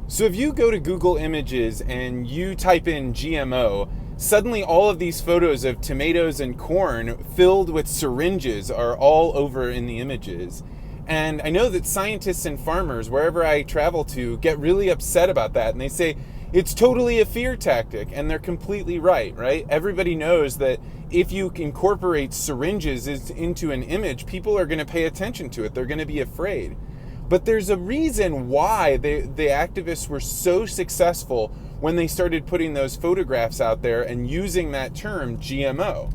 So if you go to Google Images and you type in GMO, suddenly all of these photos of tomatoes and corn filled with syringes are all over in the images. And I know that scientists and farmers, wherever I travel to, get really upset about that. And they say it's totally a fear tactic. And they're completely right? Everybody knows that if you incorporate syringes into an image, people are going to pay attention to it. They're going to be afraid. But there's a reason why the activists were so successful when they started putting those photographs out there and using that term GMO.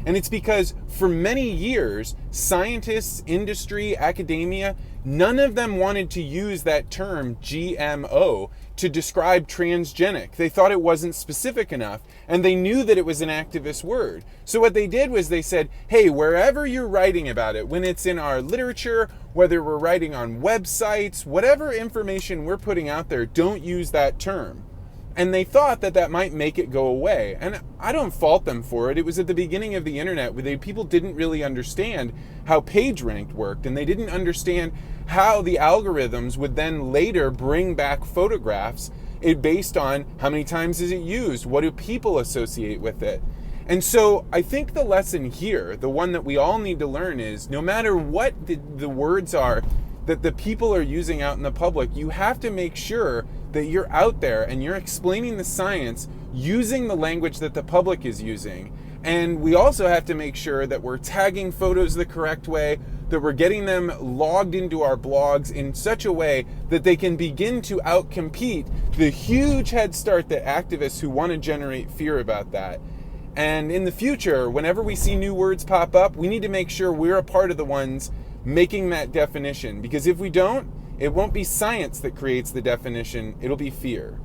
And it's because for many years, scientists, industry, academia, none of them wanted to use that term GMO to describe transgenic. They thought it wasn't specific enough, and they knew that it was an activist word. So what they did was they said, hey, wherever you're writing about it, when it's in our literature, whether we're writing on websites, whatever information we're putting out there, don't use that term. And they thought that that might make it go away. And I don't fault them for it. It was at the beginning of the internet where people didn't really understand how PageRank worked, and they didn't understand how the algorithms would then later bring back photographs based on how many times is it used, what do people associate with it. And so I think the lesson here, the one that we all need to learn, is no matter what the words are that the people are using out in the public, you have to make sure that you're out there and you're explaining the science using the language that the public is using. And we also have to make sure that we're tagging photos the correct way, that we're getting them logged into our blogs in such a way that they can begin to outcompete the huge head start that activists who want to generate fear about that. And in the future, whenever we see new words pop up, we need to make sure we're a part of the ones making that definition. Because if we don't, it won't be science that creates the definition, it'll be fear.